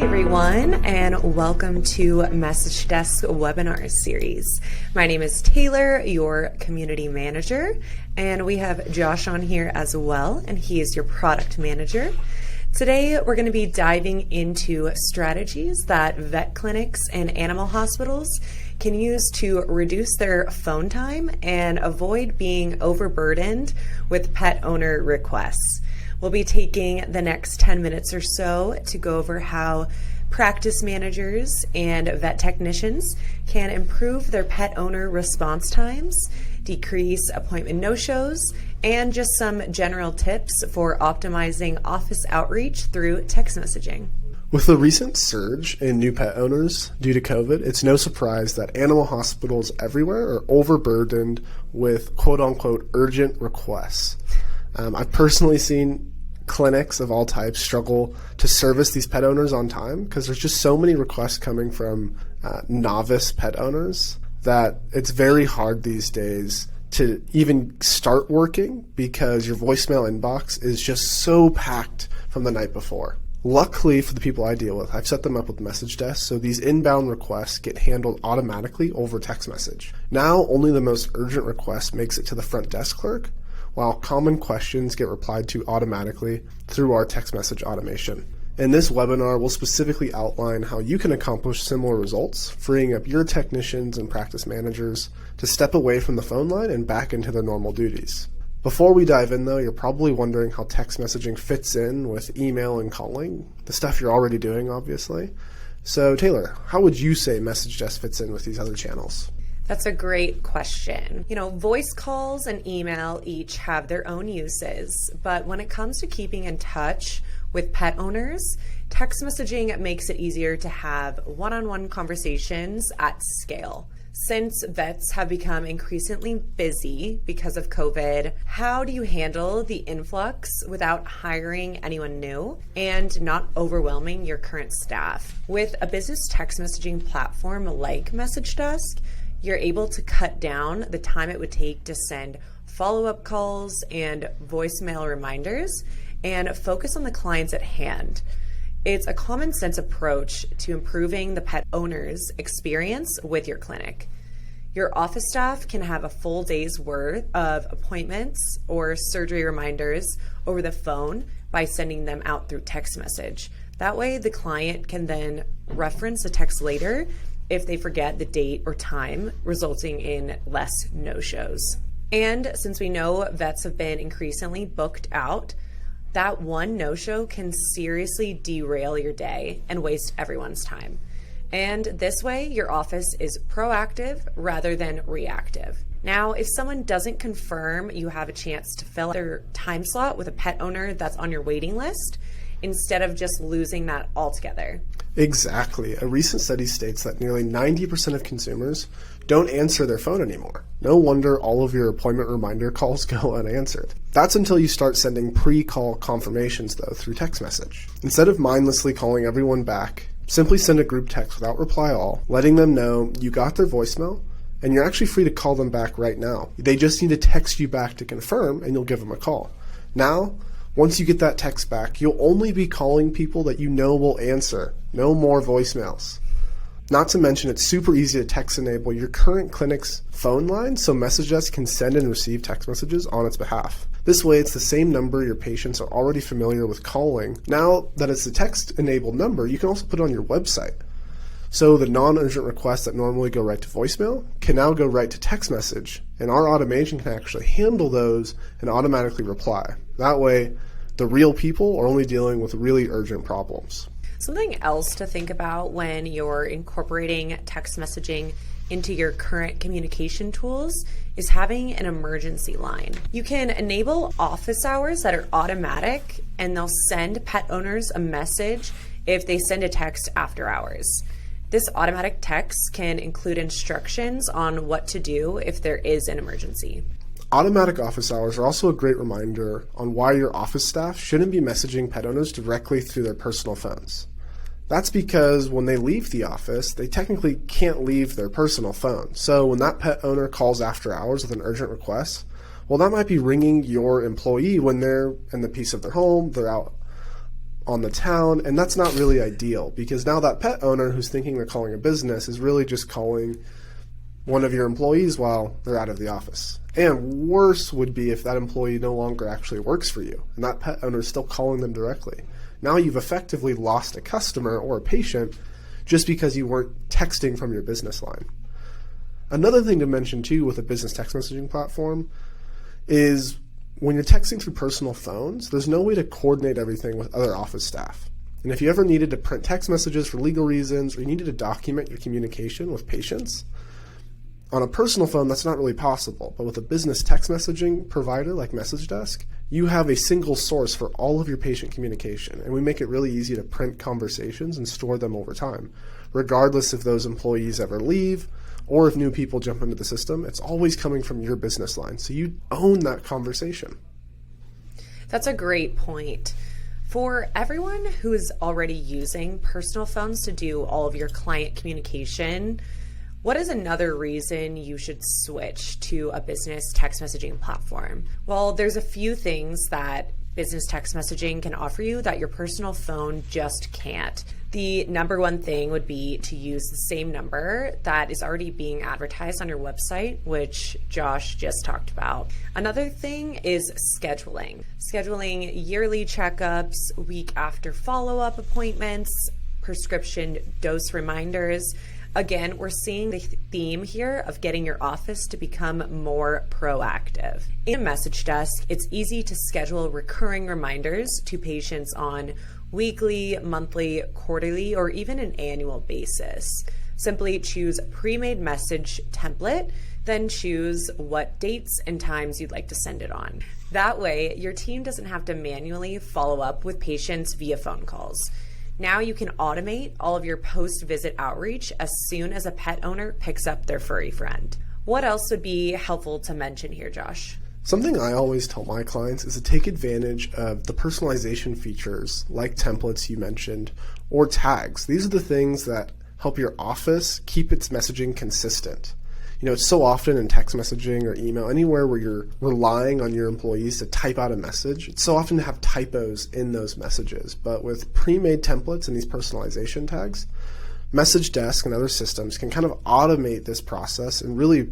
everyone, and welcome to Message Desk webinar series. My name is Taylor, your community manager, and we have Josh on here as well, and he is your product manager. Today, we're going to be diving into strategies that vet clinics and animal hospitals can use to reduce their phone time and avoid being overburdened with pet owner requests. We'll be taking the next 10 minutes or so to go over how practice managers and vet technicians can improve their pet owner response times, decrease appointment no-shows, and just some general tips for optimizing office outreach through text messaging. With the recent surge in new pet owners due to COVID, it's no surprise that animal hospitals everywhere are overburdened with quote-unquote urgent requests. I've personally seen clinics of all types struggle to service these pet owners on time because there's just so many requests coming from novice pet owners that it's very hard these days to even start working because your voicemail inbox is just so packed from the night before. Luckily for the people I deal with, I've set them up with Message Desk so these inbound requests get handled automatically over text message. Now only the most urgent request makes it to the front desk clerk, while common questions get replied to automatically through our text message automation. In this webinar, we'll specifically outline how you can accomplish similar results, freeing up your technicians and practice managers to step away from the phone line and back into their normal duties. Before we dive in though, you're probably wondering how text messaging fits in with email and calling, the stuff you're already doing obviously. So Taylor, how would you say Message Desk fits in with these other channels? That's a great question. Voice calls and email each have their own uses, but when it comes to keeping in touch with pet owners, text messaging makes it easier to have one-on-one conversations at scale. Since vets have become increasingly busy because of COVID, how do you handle the influx without hiring anyone new and not overwhelming your current staff? With a business text messaging platform like Message Desk, you're able to cut down the time it would take to send follow-up calls and voicemail reminders and focus on the clients at hand. It's a common sense approach to improving the pet owner's experience with your clinic. Your office staff can have a full day's worth of appointments or surgery reminders over the phone by sending them out through text message. That way, the client can then reference the text later if they forget the date or time, resulting in less no-shows. And since we know vets have been increasingly booked out, that one no-show can seriously derail your day and waste everyone's time. And this way, your office is proactive rather than reactive. Now, if someone doesn't confirm you have a chance to fill their time slot with a pet owner that's on your waiting list, instead of just losing that altogether. Exactly. A recent study states that nearly 90% of consumers don't answer their phone anymore. No wonder all of your appointment reminder calls go unanswered. That's until you start sending pre-call confirmations, though, through text message. Instead of mindlessly calling everyone back, simply send a group text without reply all, letting them know you got their voicemail, and you're actually free to call them back right now. They just need to text you back to confirm, and you'll give them a call. Now, once you get that text back, you'll only be calling people that you know will answer. No more voicemails. Not to mention, it's super easy to text enable your current clinic's phone line so Message Desk can send and receive text messages on its behalf. This way, it's the same number your patients are already familiar with calling. Now that it's a text-enabled number, you can also put it on your website. So the non-urgent requests that normally go right to voicemail can now go right to text message, and our automation can actually handle those and automatically reply. That way, the real people are only dealing with really urgent problems. Something else to think about when you're incorporating text messaging into your current communication tools is having an emergency line. You can enable office hours that are automatic, and they'll send pet owners a message if they send a text after hours. This automatic text can include instructions on what to do if there is an emergency. Automatic office hours are also a great reminder on why your office staff shouldn't be messaging pet owners directly through their personal phones. That's because when they leave the office, they technically can't leave their personal phone. So when that pet owner calls after hours with an urgent request, well, that might be ringing your employee when they're in the peace of their home, they're out on the town, and that's not really ideal because now that pet owner who's thinking they're calling a business is really just calling one of your employees while they're out of the office. And worse would be if that employee no longer actually works for you and that pet owner is still calling them directly. Now you've effectively lost a customer or a patient just because you weren't texting from your business line. Another thing to mention too with a business text messaging platform is when you're texting through personal phones, there's no way to coordinate everything with other office staff. And if you ever needed to print text messages for legal reasons or you needed to document your communication with patients, on a personal phone, that's not really possible. But with a business text messaging provider like MessageDesk, you have a single source for all of your patient communication. And we make it really easy to print conversations and store them over time. Regardless if those employees ever leave or if new people jump into the system, it's always coming from your business line. So you own that conversation. That's a great point. For everyone who is already using personal phones to do all of your client communication, what is another reason you should switch to a business text messaging platform? Well, there's a few things that business text messaging can offer you that your personal phone just can't. The number one thing would be to use the same number that is already being advertised on your website, which Josh just talked about. Another thing is scheduling. Scheduling yearly checkups, week after follow-up appointments, prescription dose reminders. Again, we're seeing the theme here of getting your office to become more proactive. In MessageDesk, it's easy to schedule recurring reminders to patients on weekly, monthly, quarterly, or even an annual basis. Simply choose a pre-made message template, then choose what dates and times you'd like to send it on. That way, your team doesn't have to manually follow up with patients via phone calls. Now you can automate all of your post-visit outreach as soon as a pet owner picks up their furry friend. What else would be helpful to mention here, Josh? Something I always tell my clients is to take advantage of the personalization features like templates you mentioned or tags. These are the things that help your office keep its messaging consistent. You know, it's so often in text messaging or email, anywhere where you're relying on your employees to type out a message, it's so often to have typos in those messages. But with pre-made templates and these personalization tags, MessageDesk and other systems can kind of automate this process and really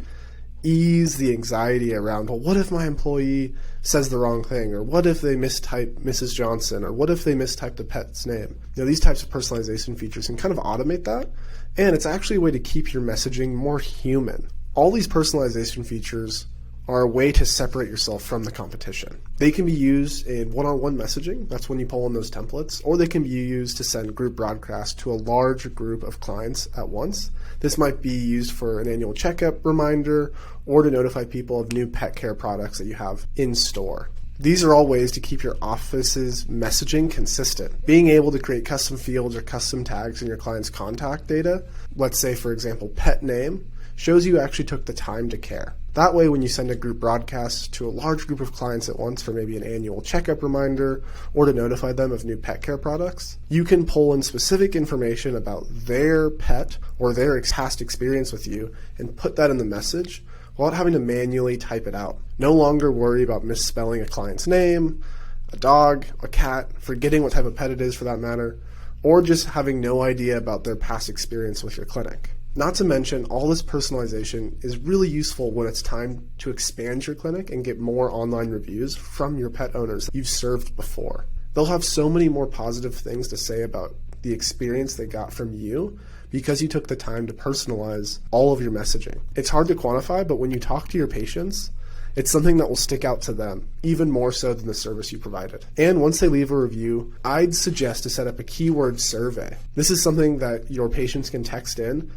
ease the anxiety around, well, what if my employee says the wrong thing? Or what if they mistype Mrs. Johnson? Or what if they mistype the pet's name? You know, these types of personalization features can kind of automate that. And it's actually a way to keep your messaging more human. All these personalization features are a way to separate yourself from the competition. They can be used in one-on-one messaging, that's when you pull in those templates, or they can be used to send group broadcasts to a large group of clients at once. This might be used for an annual checkup reminder or to notify people of new pet care products that you have in store. These are all ways to keep your office's messaging consistent. Being able to create custom fields or custom tags in your client's contact data, let's say for example pet name, shows you actually took the time to care. That way, when you send a group broadcast to a large group of clients at once for maybe an annual checkup reminder or to notify them of new pet care products, you can pull in specific information about their pet or their past experience with you and put that in the message without having to manually type it out. No longer worry about misspelling a client's name, a dog, a cat, forgetting what type of pet it is for that matter, or just having no idea about their past experience with your clinic. Not to mention, all this personalization is really useful when it's time to expand your clinic and get more online reviews from your pet owners that you've served before. They'll have so many more positive things to say about the experience they got from you because you took the time to personalize all of your messaging. It's hard to quantify, but when you talk to your patients, it's something that will stick out to them, even more so than the service you provided. And once they leave a review, I'd suggest to set up a keyword survey. This is something that your patients can text in,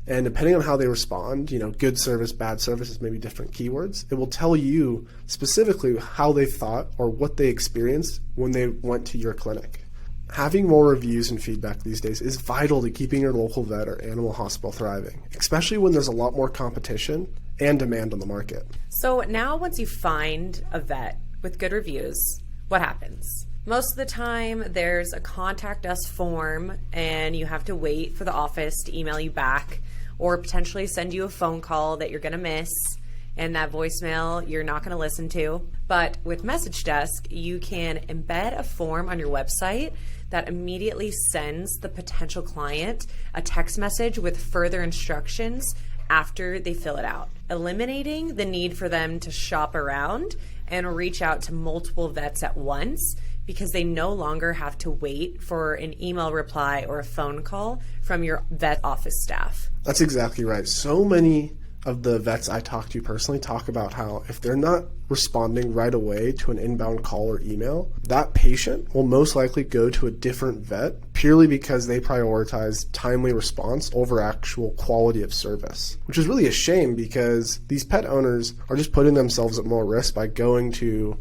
and depending on how they respond, you know, good service, bad service is maybe different keywords. It will tell you specifically how they thought or what they experienced when they went to your clinic. Having more reviews and feedback these days is vital to keeping your local vet or animal hospital thriving, especially when there's a lot more competition and demand on the market. So now once you find a vet with good reviews, what happens? Most of the time there's a contact us form and you have to wait for the office to email you back or potentially send you a phone call that you're going to miss. and that voicemail you're not going to listen to. But with Message Desk, you can embed a form on your website that immediately sends the potential client a text message with further instructions after they fill it out, eliminating the need for them to shop around and reach out to multiple vets at once, because they no longer have to wait for an email reply or a phone call from your vet office staff. That's exactly right. So many of the vets I talk to personally talk about how if they're not responding right away to an inbound call or email, that patient will most likely go to a different vet purely because they prioritize timely response over actual quality of service, which is really a shame because these pet owners are just putting themselves at more risk by going to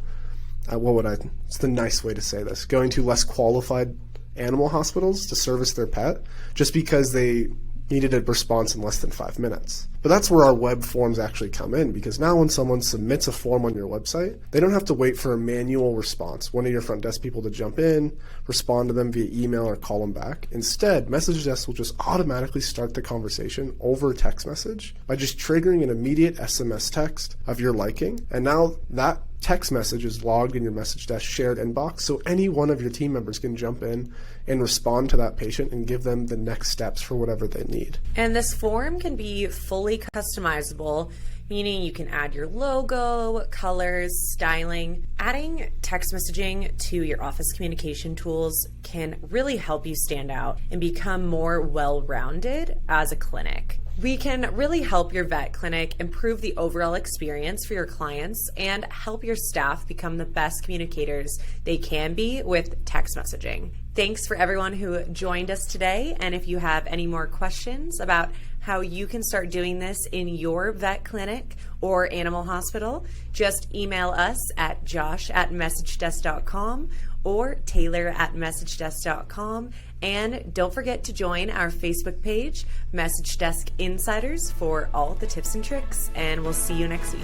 it's the nice way to say this, going to less qualified animal hospitals to service their pet just because they needed a response in less than 5 minutes. But that's where our web forms actually come in, because now when someone submits a form on your website, they don't have to wait for a manual response, one of your front desk people to jump in, respond to them via email or call them back. Instead, Message Desk will just automatically start the conversation over text message by just triggering an immediate SMS text of your liking. And now that text message is logged in your Message Desk shared inbox, so any one of your team members can jump in and respond to that patient and give them the next steps for whatever they need. And this form can be fully customizable, meaning you can add your logo, colors, styling. Adding text messaging to your office communication tools can really help you stand out and become more well-rounded as a clinic. We can really help your vet clinic improve the overall experience for your clients and help your staff become the best communicators they can be with text messaging. Thanks for everyone who joined us today. And if you have any more questions about how you can start doing this in your vet clinic or animal hospital, just email us at josh@messagedesk.com or taylor@messagedesk.com. And don't forget to join our Facebook page, Message Desk Insiders, for all the tips and tricks. And we'll see you next week.